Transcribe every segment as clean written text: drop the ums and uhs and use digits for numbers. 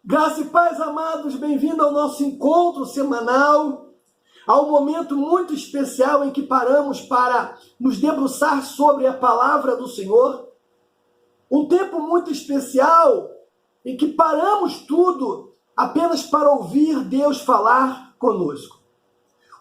Graça e paz, amados, bem-vindo ao nosso encontro semanal, ao momento muito especial em que paramos para nos debruçar sobre a palavra do Senhor. Um tempo muito especial em que paramos tudo apenas para ouvir Deus falar conosco.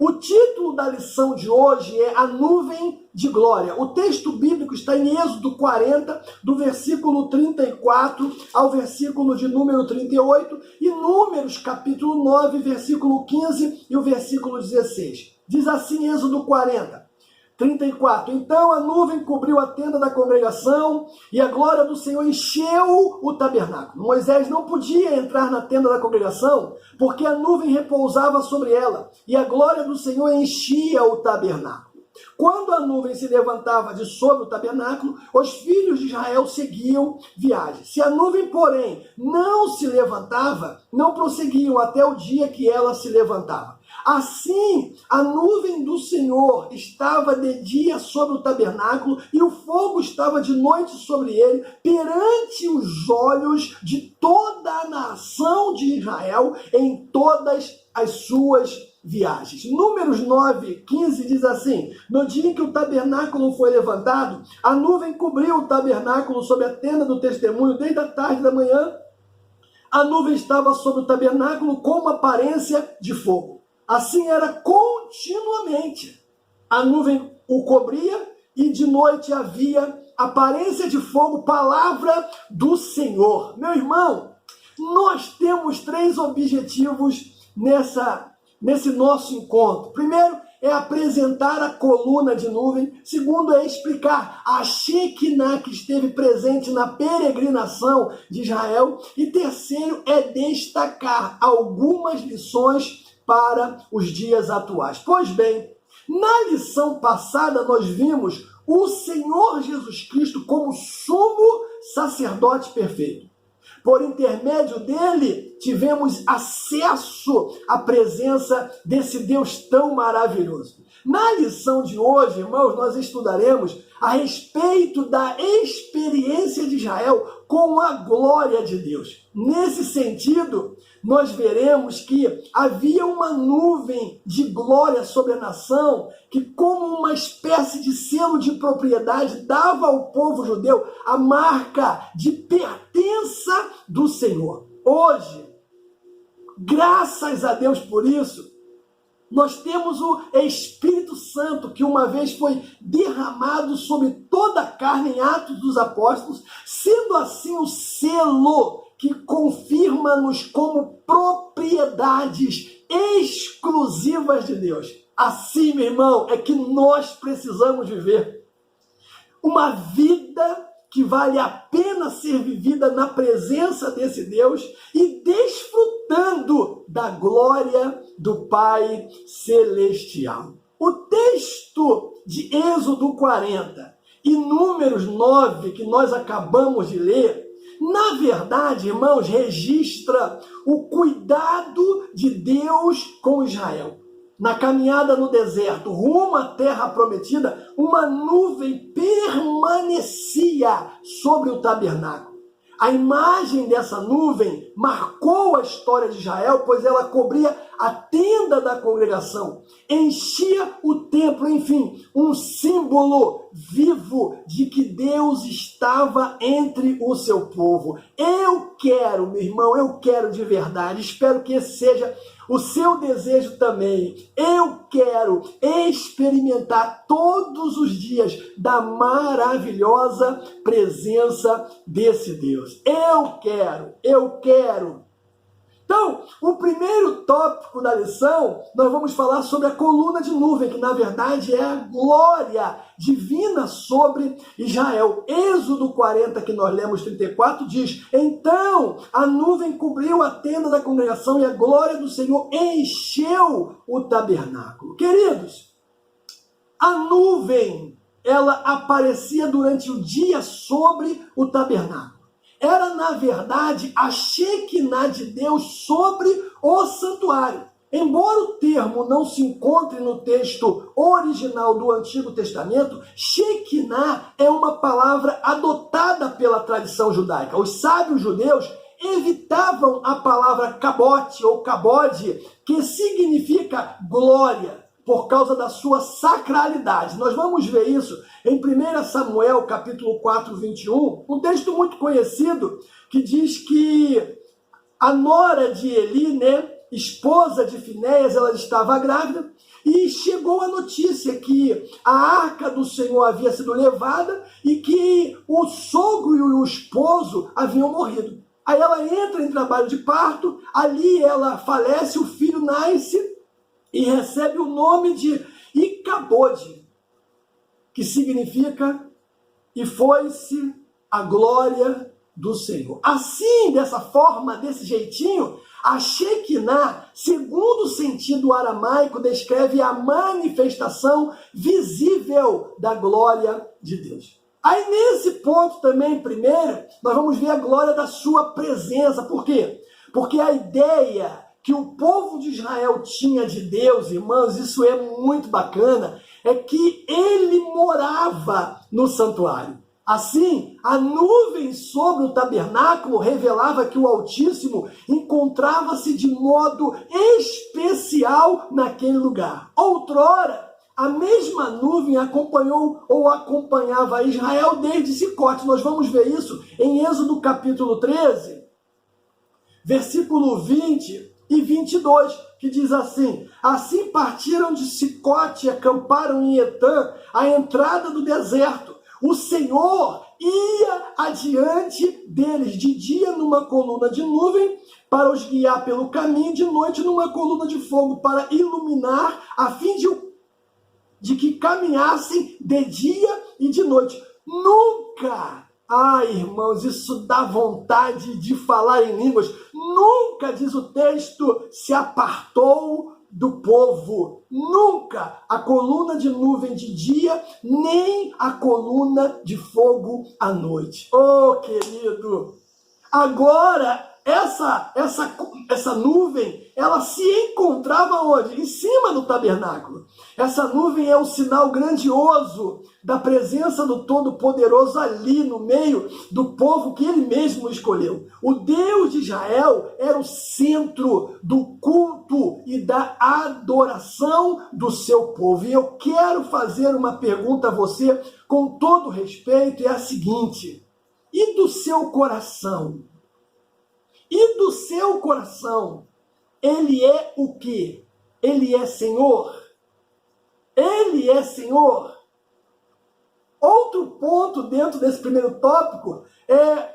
O título da lição de hoje é A Nuvem de Glória. O texto bíblico está em Êxodo 40, do versículo 34 ao versículo de número 38, e Números, capítulo 9, versículo 15 e o versículo 16. Diz assim Êxodo 40, 34. Então a nuvem cobriu a tenda da congregação e a glória do Senhor encheu o tabernáculo. Moisés não podia entrar na tenda da congregação porque a nuvem repousava sobre ela e a glória do Senhor enchia o tabernáculo. Quando a nuvem se levantava de sobre o tabernáculo, os filhos de Israel seguiam viagem. Se a nuvem, porém, não se levantava, não prosseguiam até o dia que ela se levantava. Assim, a nuvem do Senhor estava de dia sobre o tabernáculo e o fogo estava de noite sobre ele, perante os olhos de toda a nação de Israel em todas as suas viagens. Números 9, 15 diz assim: no dia em que o tabernáculo foi levantado, a nuvem cobriu o tabernáculo sob a tenda do testemunho desde a tarde da manhã. A nuvem estava sobre o tabernáculo com uma aparência de fogo. Assim era continuamente. A nuvem o cobria e de noite havia aparência de fogo, palavra do Senhor. Meu irmão, nós temos 3 objetivos nesse nosso encontro. Primeiro é apresentar a coluna de nuvem. Segundo é explicar a Shekinah que esteve presente na peregrinação de Israel. E terceiro é destacar algumas lições para os dias atuais. Pois bem, na lição passada nós vimos o Senhor Jesus Cristo como sumo sacerdote perfeito. Por intermédio dele, tivemos acesso à presença desse Deus tão maravilhoso. Na lição de hoje, irmãos, nós estudaremos a respeito da experiência de Israel com a glória de Deus. Nesse sentido, nós veremos que havia uma nuvem de glória sobre a nação que, como uma espécie de selo de propriedade, dava ao povo judeu a marca de pertença do Senhor. Hoje, graças a Deus por isso, nós temos o Espírito Santo, que uma vez foi derramado sobre toda a carne em Atos dos Apóstolos, sendo assim o selo que confirma-nos como propriedades exclusivas de Deus. Assim, meu irmão, é que nós precisamos viver uma vida que vale a pena ser vivida na presença desse Deus e desfrutando da glória do Pai Celestial. O texto de Êxodo 40 e Números 9, que nós acabamos de ler, na verdade, irmãos, registra o cuidado de Deus com Israel. Na caminhada no deserto, rumo à terra prometida, uma nuvem permanecia sobre o tabernáculo. A imagem dessa nuvem marcou a história de Israel, pois ela cobria a tenda da congregação, enchia o templo, enfim, um símbolo vivo de que Deus estava entre o seu povo. Eu quero, meu irmão, eu quero de verdade, espero que esse seja o seu desejo também. Eu quero experimentar todos os dias da maravilhosa presença desse Deus. Eu quero. Então, o primeiro tópico da lição, nós vamos falar sobre a coluna de nuvem, que na verdade é a glória divina sobre Israel. Êxodo 40, que nós lemos 34, diz: então a nuvem cobriu a tenda da congregação e a glória do Senhor encheu o tabernáculo. Queridos, a nuvem, ela aparecia durante o dia sobre o tabernáculo. Era, na verdade, a Shekinah de Deus sobre o santuário. Embora o termo não se encontre no texto original do Antigo Testamento, Shekinah é uma palavra adotada pela tradição judaica. Os sábios judeus evitavam a palavra cabote ou cabode, que significa glória, por causa da sua sacralidade. Nós vamos ver isso em 1 Samuel, capítulo 4, 21, um texto muito conhecido, que diz que a nora de Eli, né, esposa de Finéias, ela estava grávida, e chegou a notícia que a arca do Senhor havia sido levada e que o sogro e o esposo haviam morrido. Aí ela entra em trabalho de parto, ali ela falece, o filho nasce e recebe o nome de Icabode, que significa e foi-se a glória do Senhor. Assim, dessa forma, desse jeitinho, a Shekinah, segundo o sentido aramaico, descreve a manifestação visível da glória de Deus. Aí nesse ponto também, primeiro, nós vamos ver a glória da sua presença. Por quê? Porque a ideia que o povo de Israel tinha de Deus, irmãos, isso é muito bacana, é que ele morava no santuário. Assim, a nuvem sobre o tabernáculo revelava que o Altíssimo encontrava-se de modo especial naquele lugar. Outrora, a mesma nuvem acompanhou ou acompanhava Israel desde Sicote. Nós vamos ver isso em Êxodo capítulo 13, versículo 20 e 22, que diz assim: assim partiram de Sicote e acamparam em Etã, à entrada do deserto. O Senhor ia adiante deles, de dia numa coluna de nuvem, para os guiar pelo caminho, de noite numa coluna de fogo, para iluminar, a fim de que caminhassem de dia e de noite. Nunca, irmãos, isso dá vontade de falar em línguas, nunca, diz o texto, se apartou do povo, nunca a coluna de nuvem de dia, nem a coluna de fogo à noite. Oh, querido, agora essa nuvem, ela se encontrava onde? Em cima do tabernáculo. Essa nuvem é um sinal grandioso da presença do Todo-Poderoso ali no meio do povo que ele mesmo escolheu. O Deus de Israel era o centro do culto e da adoração do seu povo. E eu quero fazer uma pergunta a você com todo respeito, é a seguinte: e do seu coração? E do seu coração, ele é o quê? Ele é Senhor? Ele é Senhor? Outro ponto dentro desse primeiro tópico é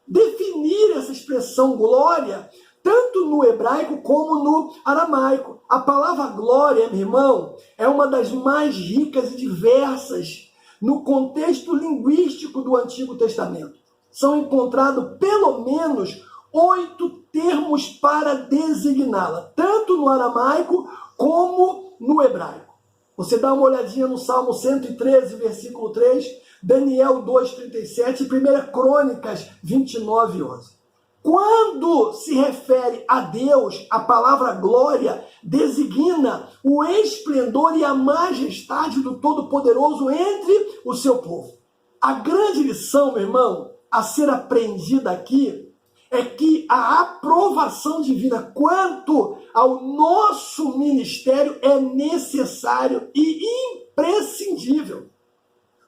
definir essa expressão glória, tanto no hebraico como no aramaico. A palavra glória, meu irmão, é uma das mais ricas e diversas no contexto linguístico do Antigo Testamento. São encontrados pelo menos 8 termos para designá-la, tanto no aramaico como no hebraico. Você dá uma olhadinha no Salmo 113, versículo 3, Daniel 2:37 e 1 Crônicas 29:11. Quando se refere a Deus, a palavra glória designa o esplendor e a majestade do Todo-Poderoso entre o seu povo. A grande lição, meu irmão, a ser aprendida aqui, é que a aprovação divina quanto ao nosso ministério é necessário e imprescindível.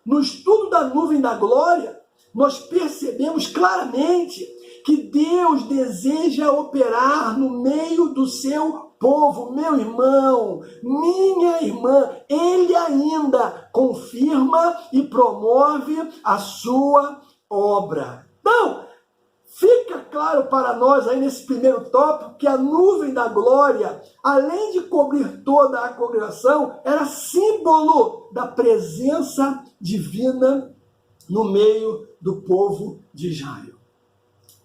No estudo da nuvem da glória, nós percebemos claramente que Deus deseja operar no meio do seu povo. Meu irmão, minha irmã, Ele ainda confirma e promove a sua obra. Então, fica claro para nós aí nesse primeiro tópico que a nuvem da glória, além de cobrir toda a congregação, era símbolo da presença divina no meio do povo de Israel.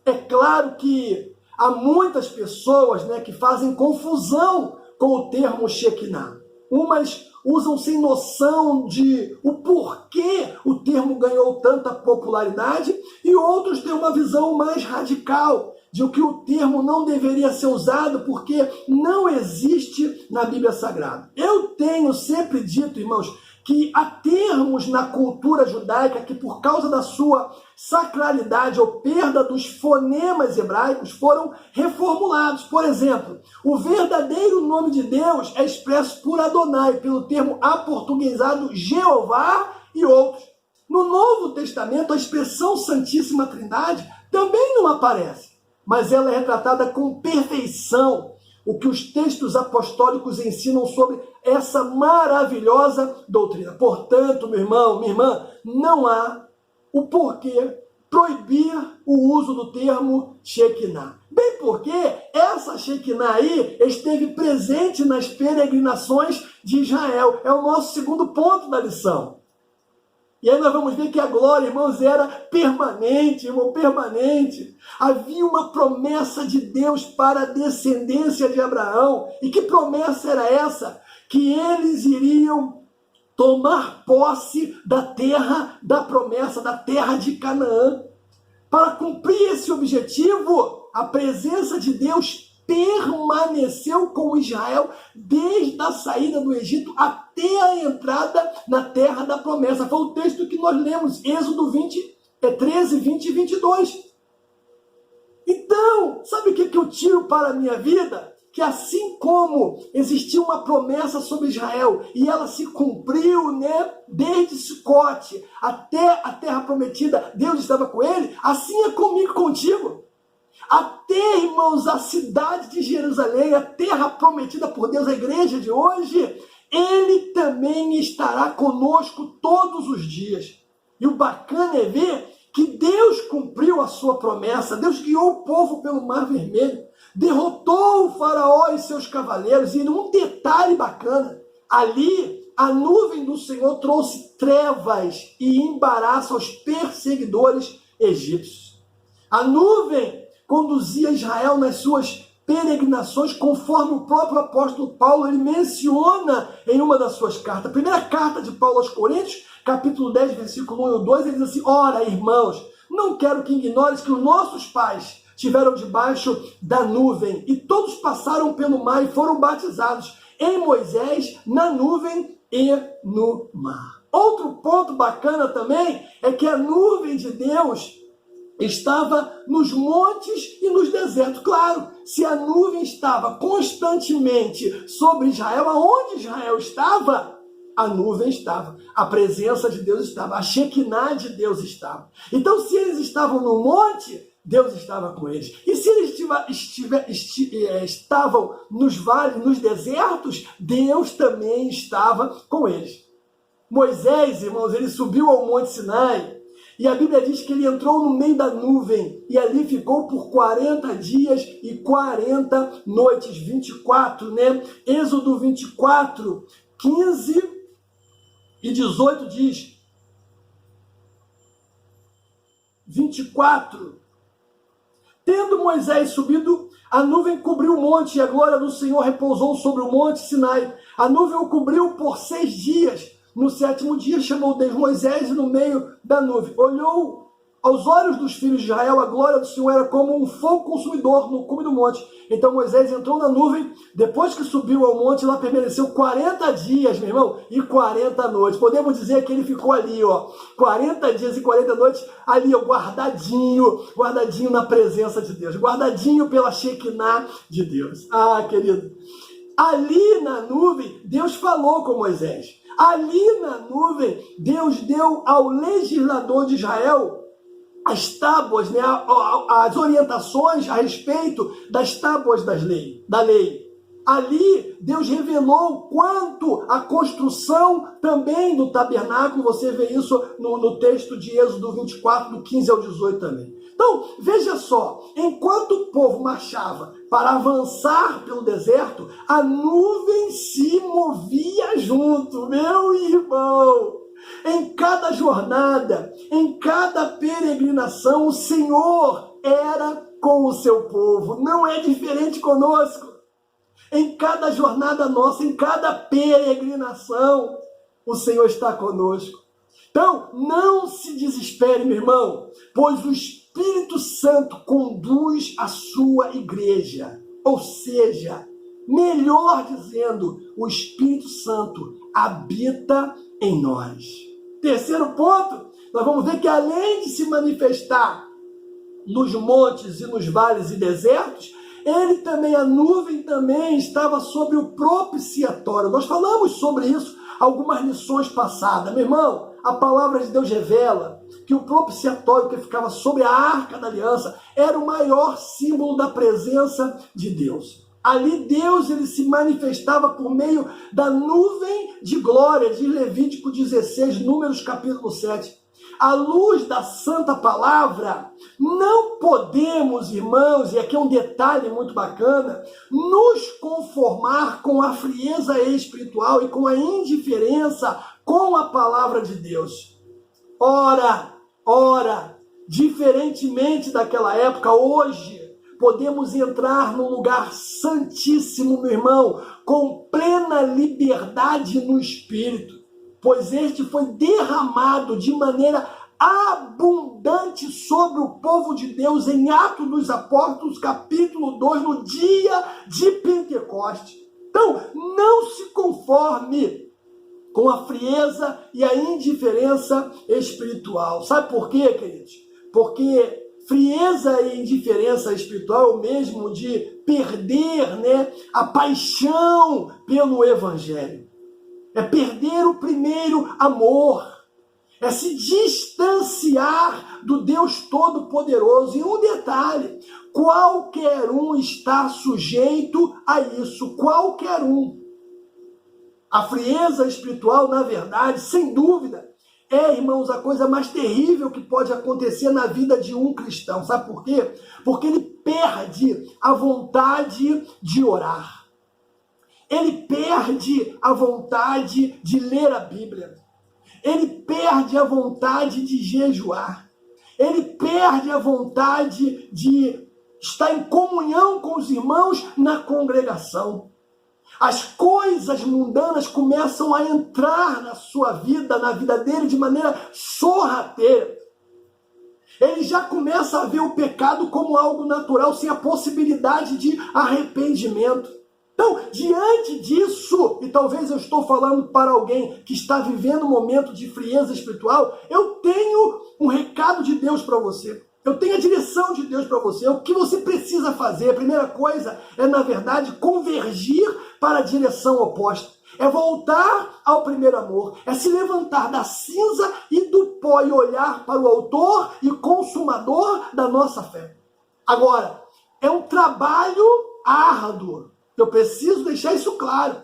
É claro que há muitas pessoas, que fazem confusão com o termo Shekinah. Umas usam sem noção de o porquê o termo ganhou tanta popularidade e outros têm uma visão mais radical de que o termo não deveria ser usado porque não existe na Bíblia Sagrada. Eu tenho sempre dito, irmãos, que há termos na cultura judaica que, por causa da sua sacralidade ou perda dos fonemas hebraicos foram reformulados. Por exemplo, o verdadeiro nome de Deus é expresso por Adonai, pelo termo aportuguesado Jeová e outros. No Novo Testamento, a expressão Santíssima Trindade também não aparece, mas ela é retratada com perfeição, o que os textos apostólicos ensinam sobre essa maravilhosa doutrina. Portanto, meu irmão, minha irmã, não há o porquê proibir o uso do termo Shekinah. Bem porque essa Shekinah aí esteve presente nas peregrinações de Israel. É o nosso segundo ponto da lição. E aí nós vamos ver que a glória, irmãos, era permanente, irmão, permanente. Havia uma promessa de Deus para a descendência de Abraão. E que promessa era essa? Que eles iriam tomar posse da terra da promessa, da terra de Canaã. Para cumprir esse objetivo, a presença de Deus permaneceu com Israel desde a saída do Egito até a entrada na terra da promessa. Foi o texto que nós lemos, Êxodo 13, 20 e 22. Então, sabe o que eu tiro para a minha vida? Que assim como existia uma promessa sobre Israel e ela se cumpriu, né, desde Sucote até a terra prometida, Deus estava com ele, assim é comigo e contigo. Até, irmãos, a cidade de Jerusalém, a terra prometida por Deus, a igreja de hoje, ele também estará conosco todos os dias. E o bacana é ver que Deus cumpriu a sua promessa. Deus guiou o povo pelo Mar Vermelho, derrotou o faraó e seus cavaleiros. E num detalhe bacana, ali a nuvem do Senhor trouxe trevas e embaraço aos perseguidores egípcios. A nuvem conduzia Israel nas suas peregrinações, conforme o próprio apóstolo Paulo ele menciona em uma das suas cartas. A primeira carta de Paulo aos Coríntios, capítulo 10, versículo 1 e 2, ele diz assim: ora, irmãos, não quero que ignores que os nossos pais estiveram debaixo da nuvem, e todos passaram pelo mar e foram batizados em Moisés, na nuvem e no mar. Outro ponto bacana também é que a nuvem de Deus estava nos montes e nos desertos. Claro, se a nuvem estava constantemente sobre Israel, aonde Israel estava, a nuvem estava, a presença de Deus estava, a Shekinah de Deus estava. Então, se eles estavam no monte, Deus estava com eles. E se eles estavam nos vales, nos desertos, Deus também estava com eles. Moisés, irmãos, ele subiu ao Monte Sinai, e a Bíblia diz que ele entrou no meio da nuvem e ali ficou por 40 dias e 40 noites, 24, né? Êxodo 24, 15 e 18 diz: 24. Tendo Moisés subido, a nuvem cobriu o monte e a glória do Senhor repousou sobre o monte Sinai. A nuvem o cobriu por 6 dias. No 7º dia chamou Deus Moisés e no meio da nuvem olhou aos olhos dos filhos de Israel, a glória do Senhor era como um fogo consumidor no cume do monte. Então Moisés entrou na nuvem, depois que subiu ao monte, lá permaneceu 40 dias, meu irmão, e 40 noites. Podemos dizer que ele ficou ali, 40 dias e 40 noites, ali, guardadinho na presença de Deus, guardadinho pela Shekinah de Deus. Ah, querido, ali na nuvem, Deus falou com Moisés. Ali na nuvem, Deus deu ao legislador de Israel as tábuas, né, as orientações a respeito das tábuas da lei. Ali, Deus revelou quanto à construção também do tabernáculo. Você vê isso no texto de Êxodo 24, do 15 ao 18 também. Então, veja só, enquanto o povo marchava para avançar pelo deserto, a nuvem se movia junto, meu irmão. Em cada jornada, em cada peregrinação, o Senhor era com o seu povo. Não é diferente conosco. Em cada jornada nossa, em cada peregrinação, o Senhor está conosco. Então, não se desespere, meu irmão, pois o Espírito Santo conduz a sua igreja. Ou seja, melhor dizendo, o Espírito Santo habita em nós. Terceiro ponto, nós vamos ver que além de se manifestar nos montes e nos vales e desertos, ele também, a nuvem também estava sobre o propiciatório. Nós falamos sobre isso algumas lições passadas. Meu irmão, a palavra de Deus revela que o propiciatório que ficava sobre a arca da aliança era o maior símbolo da presença de Deus. Ali Deus ele se manifestava por meio da nuvem de glória, de Levítico 16, Números capítulo 7. À luz da santa palavra, não podemos, irmãos, e aqui é um detalhe muito bacana, nos conformar com a frieza espiritual e com a indiferença com a palavra de Deus. Ora, diferentemente daquela época, hoje, podemos entrar num lugar santíssimo, meu irmão, com plena liberdade no Espírito, pois este foi derramado de maneira abundante sobre o povo de Deus em Atos dos Apóstolos, capítulo 2, no dia de Pentecoste. Então, não se conforme com a frieza e a indiferença espiritual. Sabe por quê, queridos? Porque frieza e indiferença espiritual é o mesmo de perder, a paixão pelo Evangelho. É perder o primeiro amor. É se distanciar do Deus Todo-Poderoso. E um detalhe, qualquer um está sujeito a isso. Qualquer um. A frieza espiritual, na verdade, sem dúvida, irmãos, a coisa mais terrível que pode acontecer na vida de um cristão. Sabe por quê? Porque ele perde a vontade de orar. Ele perde a vontade de ler a Bíblia. Ele perde a vontade de jejuar. Ele perde a vontade de estar em comunhão com os irmãos na congregação. As coisas mundanas começam a entrar na sua vida, na vida dele, de maneira sorrateira. Ele já começa a ver o pecado como algo natural, sem a possibilidade de arrependimento. Então, diante disso, e talvez eu estou falando para alguém que está vivendo um momento de frieza espiritual, eu tenho um recado de Deus para você. Eu tenho a direção de Deus para você. O que você precisa fazer? A primeira coisa é, na verdade, convergir para a direção oposta. É voltar ao primeiro amor. É se levantar da cinza e do pó e olhar para o autor e consumador da nossa fé. Agora, é um trabalho árduo. Eu preciso deixar isso claro.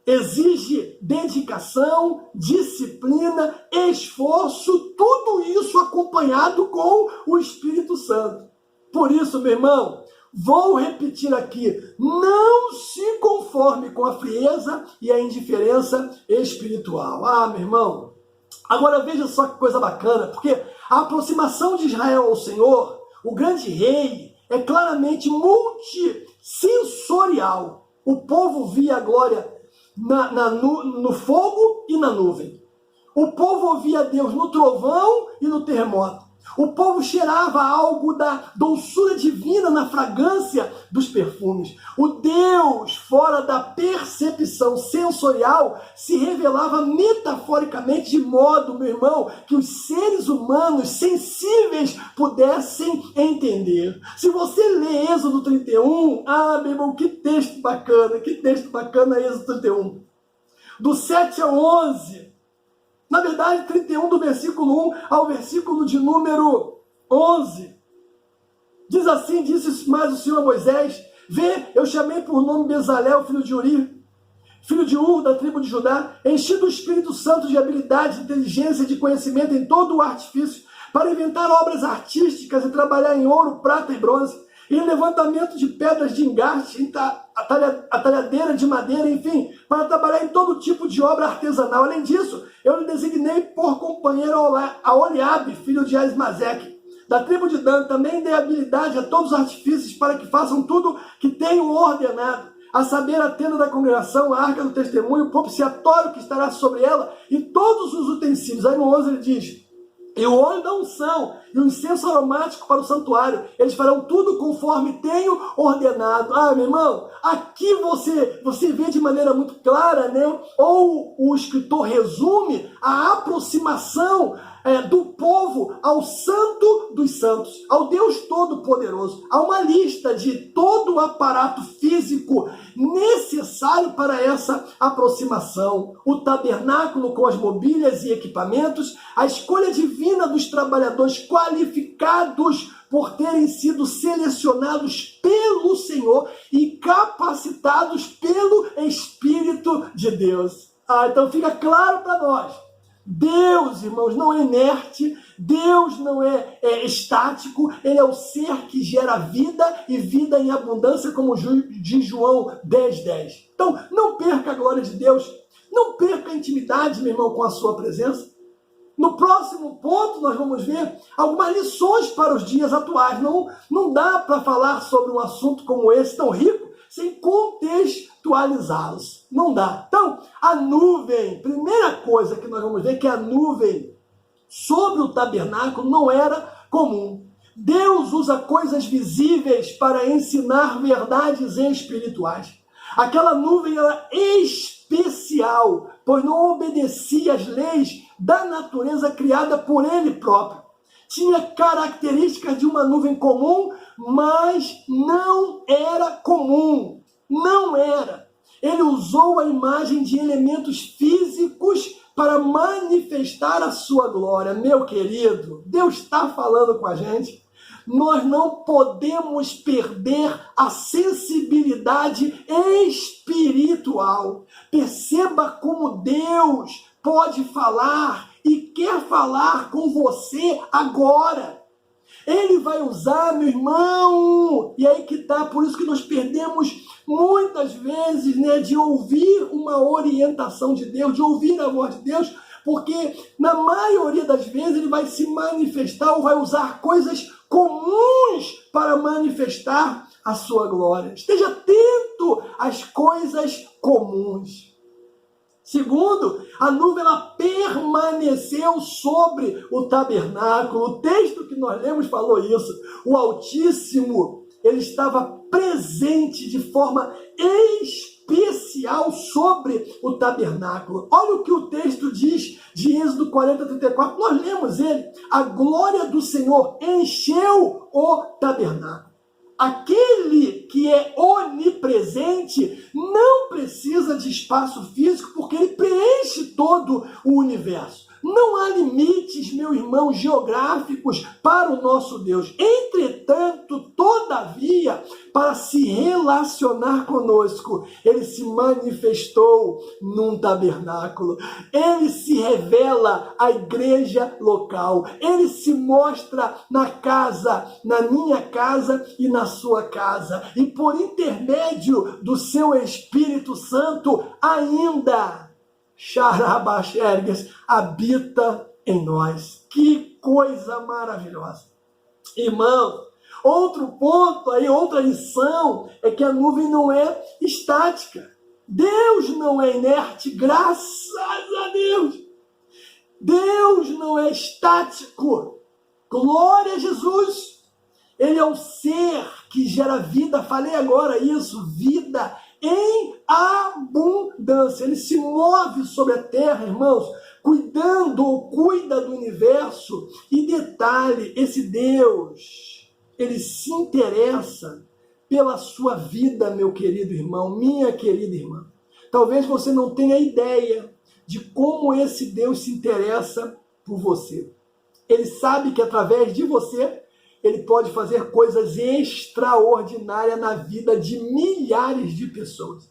Exige dedicação, disciplina, esforço, tudo isso acompanhado com o Espírito Santo. Por isso, meu irmão, vou repetir aqui, não se conforme com a frieza e a indiferença espiritual. Ah, meu irmão, agora veja só que coisa bacana, porque a aproximação de Israel ao Senhor, o grande rei, é claramente multissensorial. O povo via a glória no fogo e na nuvem. O povo ouvia Deus no trovão e no terremoto. O povo cheirava algo da doçura divina na fragrância dos perfumes. O Deus, fora da percepção sensorial, se revelava metaforicamente de modo, meu irmão, que os seres humanos sensíveis pudessem entender. Se você lê Êxodo 31, meu irmão, que texto bacana Êxodo 31. Do 7 ao 11, na verdade, 31 do versículo 1 ao versículo de número 11. Diz assim, disse mais o Senhor a Moisés: vê, eu chamei por nome Bezalel, filho de Uri, filho de Ur, da tribo de Judá, enchi do Espírito Santo de habilidade, de inteligência e de conhecimento em todo o artifício, para inventar obras artísticas e trabalhar em ouro, prata e bronze, em levantamento de pedras de engaste, em talhadeira de madeira, enfim, para trabalhar em todo tipo de obra artesanal. Além disso, eu lhe designei por companheiro a Oliabe, filho de Asmazeque, da tribo de Dan. Também dei habilidade a todos os artifícios para que façam tudo que tenham ordenado, a saber, a tenda da congregação, a arca do testemunho, o propiciatório que estará sobre ela e todos os utensílios. Aí no 11 ele diz: e o óleo da unção e o incenso aromático para o santuário, eles farão tudo conforme tenho ordenado. Meu irmão, aqui você vê de maneira muito clara, ou o escritor resume a aproximação do povo ao Santo dos Santos, ao Deus Todo-Poderoso. Há uma lista de todo o aparato físico necessário para essa aproximação. O tabernáculo com as mobílias e equipamentos, a escolha divina dos trabalhadores qualificados por terem sido selecionados pelo Senhor e capacitados pelo Espírito de Deus. Então fica claro para nós. Deus, irmãos, não é inerte, Deus não é estático, Ele é o ser que gera vida e vida em abundância, como diz João 10:10. Então, não perca a glória de Deus, não perca a intimidade, meu irmão, com a sua presença. No próximo ponto, nós vamos ver algumas lições para os dias atuais. Não dá para falar sobre um assunto como esse, tão rico, sem contextualizá-los. Não dá. Então, a nuvem, primeira coisa que nós vamos ver, que a nuvem sobre o tabernáculo não era comum. Deus usa coisas visíveis para ensinar verdades espirituais. Aquela nuvem era especial, pois não obedecia às leis da natureza criada por Ele próprio. Tinha características de uma nuvem comum, mas não era comum. Não era. Ele usou a imagem de elementos físicos para manifestar a sua glória. Meu querido, Deus está falando com a gente. Nós não podemos perder a sensibilidade espiritual. Perceba como Deus pode falar e quer falar com você agora. Ele vai usar, meu irmão, e aí que tá, por isso que nós perdemos muitas vezes, de ouvir uma orientação de Deus, de ouvir a voz de Deus, porque na maioria das vezes ele vai se manifestar ou vai usar coisas comuns para manifestar a sua glória. Esteja atento às coisas comuns. Segundo, a nuvem ela permaneceu sobre o tabernáculo. O texto que nós lemos falou isso. O Altíssimo, ele estava presente de forma especial sobre o tabernáculo. Olha o que o texto diz de Êxodo 40:34. Nós lemos ele. A glória do Senhor encheu o tabernáculo. Aquele que é onipresente não precisa de espaço físico porque ele preenche todo o universo. Não há limites, meu irmão, geográficos para o nosso Deus. Entretanto, todavia, para se relacionar conosco, ele se manifestou num tabernáculo. Ele se revela à igreja local. Ele se mostra na casa, na minha casa e na sua casa. E por intermédio do seu Espírito Santo, ainda Xarabaxergues habita em nós. Que coisa maravilhosa. Irmão, outro ponto aí, outra lição, é que a nuvem não é estática. Deus não é inerte, graças a Deus. Deus não é estático. Glória a Jesus. Ele é o ser que gera vida. Falei agora isso, vida em abundância. Ele se move sobre a terra, irmãos, cuida do universo. E detalhe, esse Deus, ele se interessa pela sua vida, meu querido irmão, minha querida irmã. Talvez você não tenha ideia de como esse Deus se interessa por você. Ele sabe que através de você, ele pode fazer coisas extraordinárias na vida de milhares de pessoas.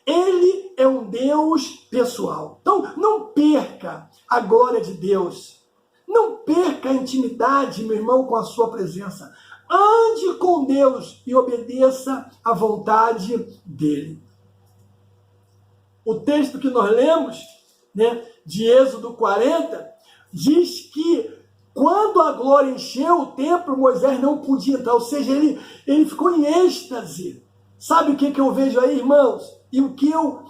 Ele é um Deus pessoal. Então, não perca a glória de Deus. Não perca a intimidade, meu irmão, com a sua presença. Ande com Deus e obedeça à vontade dele. O texto que nós lemos, de Êxodo 40, diz que quando a glória encheu o templo, Moisés não podia entrar, ou seja, ele ficou em êxtase. Sabe o que eu vejo aí, irmãos? E o que eu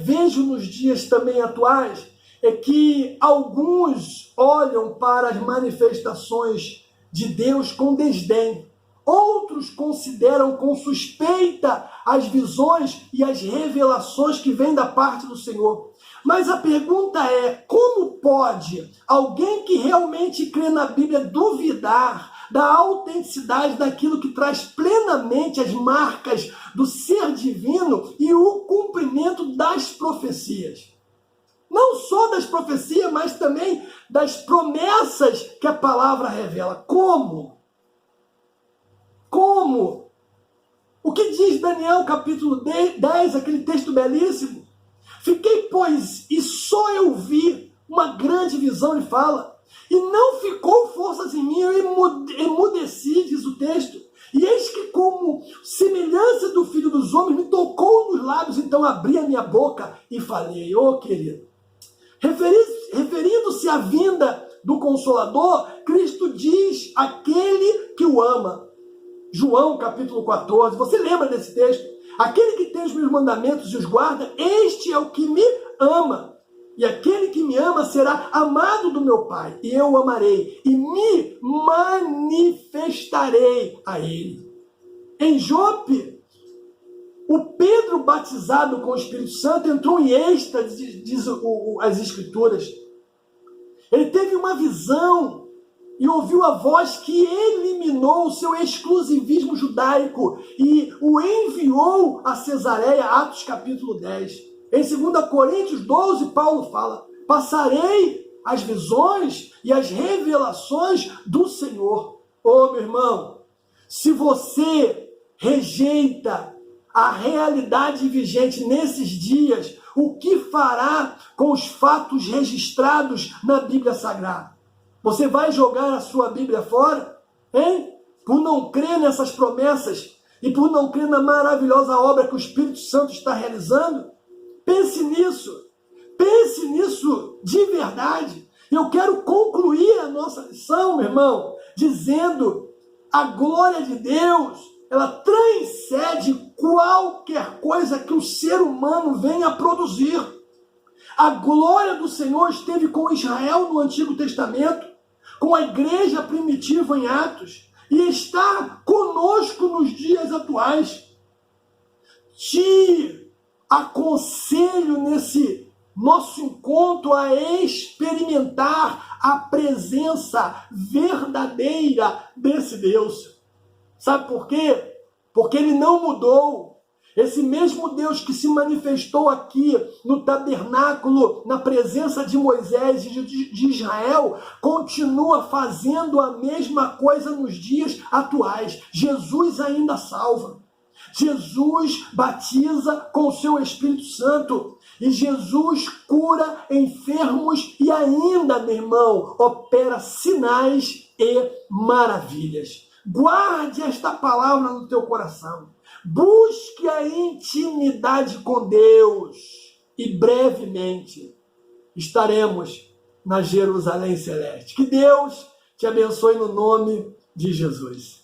vejo nos dias também atuais é que alguns olham para as manifestações de Deus com desdém. Outros consideram com suspeita as visões e as revelações que vêm da parte do Senhor. Mas a pergunta é, como pode alguém que realmente crê na Bíblia duvidar da autenticidade daquilo que traz plenamente as marcas do ser divino e o cumprimento das profecias? Não só das profecias, mas também das promessas que a palavra revela. Como? Como? O que diz Daniel capítulo 10, aquele texto belíssimo? Fiquei, pois, e só eu vi uma grande visão, ele fala, e não ficou forças em mim, eu emudeci, diz o texto, e eis que como semelhança do Filho dos Homens me tocou nos lábios, então abri a minha boca e falei. Ô querido, referindo-se à vinda do Consolador, Cristo diz aquele que o ama. João capítulo 14, você lembra desse texto? Aquele que tem os meus mandamentos e os guarda, este é o que me ama. E aquele que me ama será amado do meu Pai, e eu o amarei, e me manifestarei a ele. Em Jope, o Pedro batizado com o Espírito Santo entrou em êxtase, diz as Escrituras. Ele teve uma visão e ouviu a voz que eliminou o seu exclusivismo judaico e o enviou a Cesareia, Atos capítulo 10. Em 2 Coríntios 12, Paulo fala, passarei as visões e as revelações do Senhor. Ô meu irmão, se você rejeita a realidade vigente nesses dias, o que fará com os fatos registrados na Bíblia Sagrada? Você vai jogar a sua Bíblia fora? Hein? Por não crer nessas promessas e por não crer na maravilhosa obra que o Espírito Santo está realizando? Pense nisso de verdade. Eu quero concluir a nossa lição, meu irmão, dizendo a glória de Deus, ela transcende qualquer coisa que o ser humano venha a produzir. A glória do Senhor esteve com Israel no Antigo Testamento, com a igreja primitiva em Atos, e está conosco nos dias atuais. Te aconselho nesse nosso encontro a experimentar a presença verdadeira desse Deus. Sabe por quê? Porque ele não mudou. Esse mesmo Deus que se manifestou aqui no tabernáculo, na presença de Moisés e de Israel, continua fazendo a mesma coisa nos dias atuais. Jesus ainda salva. Jesus batiza com o seu Espírito Santo. E Jesus cura enfermos e ainda, meu irmão, opera sinais e maravilhas. Guarde esta palavra no teu coração. Busque a intimidade com Deus e brevemente estaremos na Jerusalém Celeste. Que Deus te abençoe no nome de Jesus.